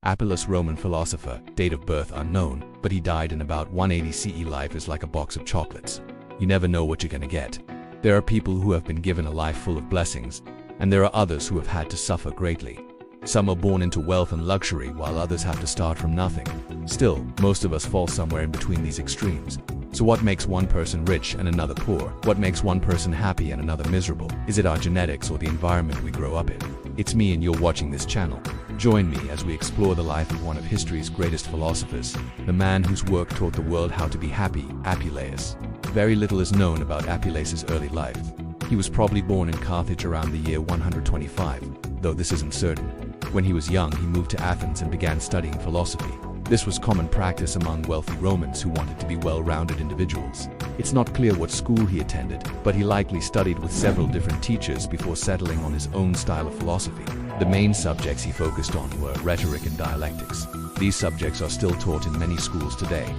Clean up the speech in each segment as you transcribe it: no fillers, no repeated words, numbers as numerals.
Appuleius, Roman philosopher, date of birth unknown, but he died in about 180 CE. Life is like a box of chocolates. You never know what you're gonna get. There are people who have been given a life full of blessings, and there are others who have had to suffer greatly. Some are born into wealth and luxury, while others have to start from nothing. Still, most of us fall somewhere in between these extremes. So what makes one person rich and another poor? What makes one person happy and another miserable? Is it our genetics or the environment we grow up in? It's me and you're watching this channel. Join me as we explore the life of one of history's greatest philosophers, the man whose work taught the world how to be happy, Appuleius. Very little is known about Appuleius' early life. He was probably born in Carthage around the year 125, though this isn't certain. When he was young, he moved to Athens and began studying philosophy. This was common practice among wealthy Romans who wanted to be well-rounded individuals. It's not clear what school he attended, but he likely studied with several different teachers before settling on his own style of philosophy. The main subjects he focused on were rhetoric and dialectics. These subjects are still taught in many schools today.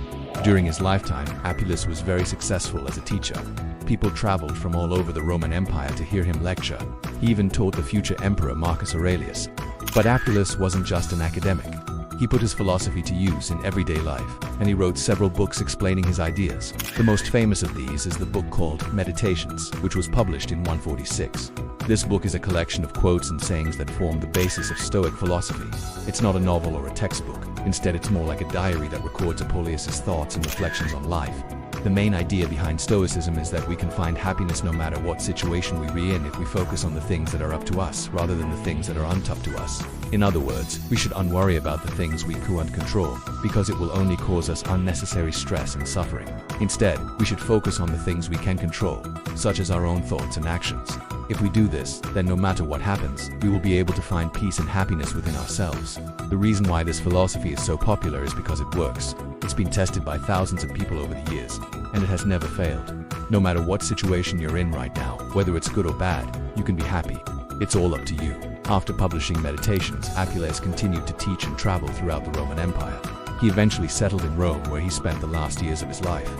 During his lifetime, Appuleius was very successful as a teacher. People traveled from all over the Roman Empire to hear him lecture. He even taught the future Emperor Marcus Aurelius. But Appuleius wasn't just an academic. He put his philosophy to use in everyday life, and he wrote several books explaining his ideas. The most famous of these is the book called Meditations, which was published in 146. This book is a collection of quotes and sayings that form the basis of Stoic philosophy. It's not a novel or a textbook. Instead, it's more like a diary that records Appuleius' thoughts and reflections on life. The main idea behind Stoicism is that we can find happiness no matter what situation we're in if we focus on the things that are up to us rather than the things that are up to us. In other words, we should unworry about the things we can't control, because it will only cause us unnecessary stress and suffering. Instead, we should focus on the things we can control, such as our own thoughts and actions. If we do this, then no matter what happens, we will be able to find peace and happiness within ourselves. The reason why this philosophy is so popular is because it works. It's been tested by thousands of people over the years, and it has never failed. No matter what situation you're in right now, whether it's good or bad, you can be happy. It's all up to you. After publishing Meditations, Appuleius continued to teach and travel throughout the Roman Empire. He eventually settled in Rome, where he spent the last years of his life.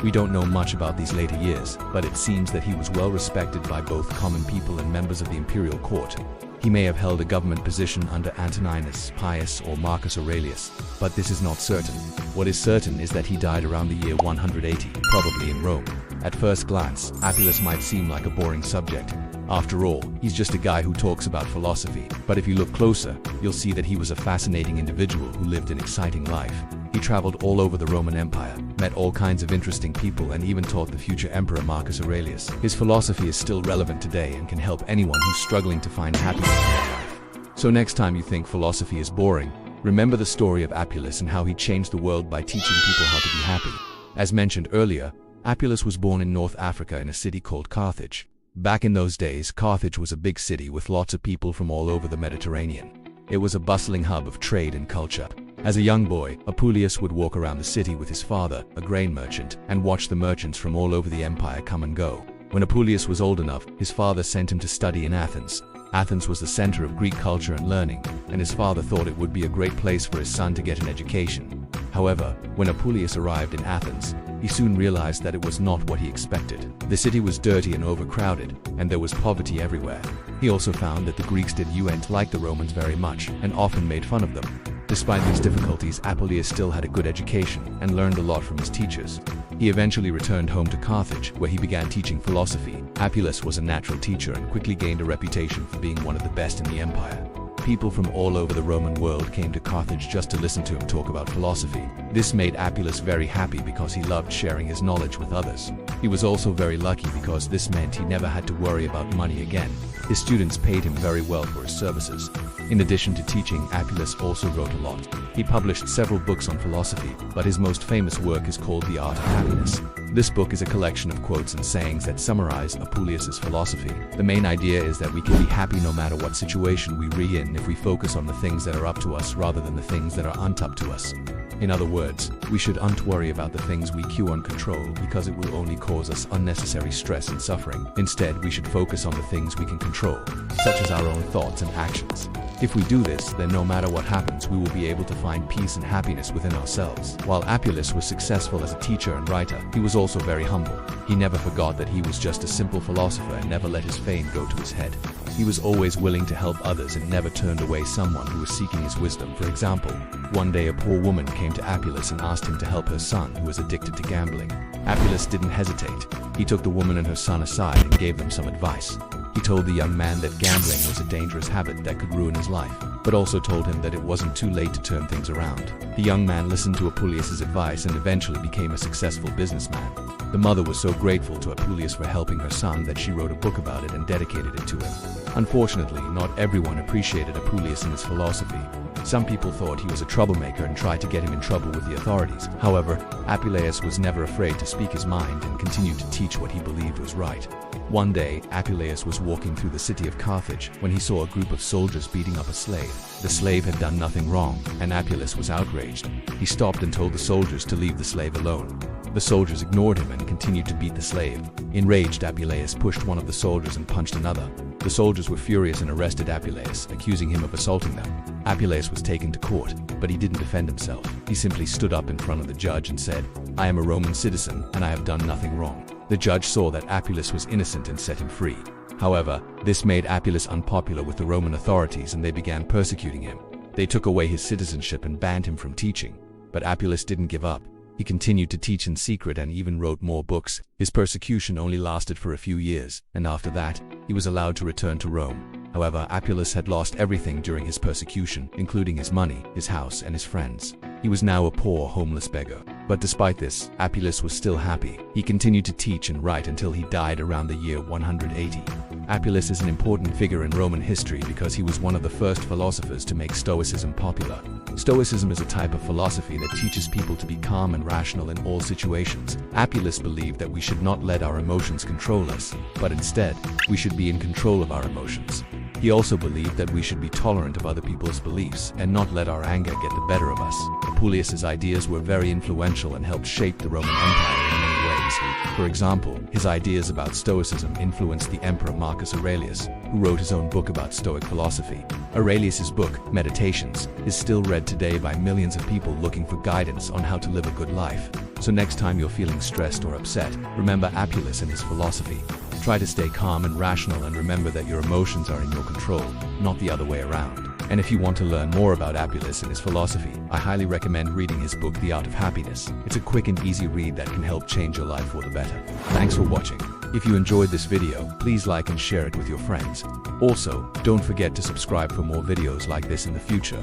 We don't know much about these later years, but it seems that he was well respected by both common people and members of the imperial court. He may have held a government position under Antoninus Pius or Marcus Aurelius, but this is not certain. What is certain is that he died around the year 180, probably in Rome. At first glance, Appuleius might seem like a boring subject. After all, he's just a guy who talks about philosophy. But if you look closer, you'll see that he was a fascinating individual who lived an exciting life. He traveled all over the Roman Empire, met all kinds of interesting people, and even taught the future Emperor Marcus Aurelius. His philosophy is still relevant today and can help anyone who's struggling to find happiness in their life. So next time you think philosophy is boring, remember the story of Appuleius and how he changed the world by teaching people how to be happy. As mentioned earlier, Appuleius was born in North Africa in a city called Carthage. Back in those days, Carthage was a big city with lots of people from all over the Mediterranean. It was a bustling hub of trade and culture. As a young boy, Appuleius would walk around the city with his father, a grain merchant, and watch the merchants from all over the empire come and go. When Appuleius was old enough, his father sent him to study in Athens. Athens was the center of Greek culture and learning, and his father thought it would be a great place for his son to get an education. However, when Appuleius arrived in Athens, he soon realized that it was not what he expected. The city was dirty and overcrowded, and there was poverty everywhere. He also found that the Greeks didn't like the Romans very much, and often made fun of them. Despite these difficulties, Appuleius still had a good education and learned a lot from his teachers. He eventually returned home to Carthage, where he began teaching philosophy. Appuleius was a natural teacher and quickly gained a reputation for being one of the best in the empire. People from all over the Roman world came to Carthage just to listen to him talk about philosophy. This made Appuleius very happy because he loved sharing his knowledge with others. He was also very lucky because this meant he never had to worry about money again. His students paid him very well for his services. In addition to teaching, Appuleius also wrote a lot. He published several books on philosophy, but his most famous work is called The Art of Happiness. This book is a collection of quotes and sayings that summarize Appuleius' philosophy. The main idea is that we can be happy no matter what situation we're in if we focus on the things that are up to us rather than the things that are up to us. In other words, we shouldn't worry about the things we can't control because it will only cause us unnecessary stress and suffering. Instead, we should focus on the things we can control, such as our own thoughts and actions. If we do this, then no matter what happens, we will be able to find peace and happiness within ourselves. While Appuleius was successful as a teacher and writer, he was also very humble. He never forgot that he was just a simple philosopher and never let his fame go to his head. He was always willing to help others and never turned away someone who was seeking his wisdom. For example, one day a poor woman came to Appuleius and asked him to help her son who was addicted to gambling. Appuleius didn't hesitate. He took the woman and her son aside and gave them some advice. He told the young man that gambling was a dangerous habit that could ruin his life, but also told him that it wasn't too late to turn things around. The young man listened to Appuleius' advice and eventually became a successful businessman. The mother was so grateful to Appuleius for helping her son that she wrote a book about it and dedicated it to him. Unfortunately, not everyone appreciated Appuleius and his philosophy. Some people thought he was a troublemaker and tried to get him in trouble with the authorities. However, Appuleius was never afraid to speak his mind and continued to teach what he believed was right. One day, Appuleius was walking through the city of Carthage when he saw a group of soldiers beating up a slave. The slave had done nothing wrong, and Appuleius was outraged. He stopped and told the soldiers to leave the slave alone. The soldiers ignored him and continued to beat the slave. Enraged, Appuleius pushed one of the soldiers and punched another. The soldiers were furious and arrested Appuleius, accusing him of assaulting them. Appuleius was taken to court, but he didn't defend himself. He simply stood up in front of the judge and said, "I am a Roman citizen, and I have done nothing wrong." The judge saw that Appuleius was innocent and set him free. However, this made Appuleius unpopular with the Roman authorities and they began persecuting him. They took away his citizenship and banned him from teaching. But Appuleius didn't give up. He continued to teach in secret and even wrote more books. His persecution only lasted for a few years, and after that, he was allowed to return to Rome. However, Appuleius had lost everything during his persecution, including his money, his house, and his friends. He was now a poor, homeless beggar. But despite this, Appuleius was still happy. He continued to teach and write until he died around the year 180. Appuleius is an important figure in Roman history because he was one of the first philosophers to make Stoicism popular. Stoicism is a type of philosophy that teaches people to be calm and rational in all situations. Appuleius believed that we should not let our emotions control us, but instead, we should be in control of our emotions. He also believed that we should be tolerant of other people's beliefs and not let our anger get the better of us. Appuleius' ideas were very influential and helped shape the Roman Empire in many ways. For example, his ideas about Stoicism influenced the Emperor Marcus Aurelius, who wrote his own book about Stoic philosophy. Aurelius' book, Meditations, is still read today by millions of people looking for guidance on how to live a good life. So next time you're feeling stressed or upset, remember Appuleius and his philosophy. Try to stay calm and rational and remember that your emotions are in your control, not the other way around. And if you want to learn more about Appuleius and his philosophy, I highly recommend reading his book, The Art of Happiness. It's a quick and easy read that can help change your life for the better. Thanks for watching. If you enjoyed this video, please like and share it with your friends. Also, don't forget to subscribe for more videos like this in the future.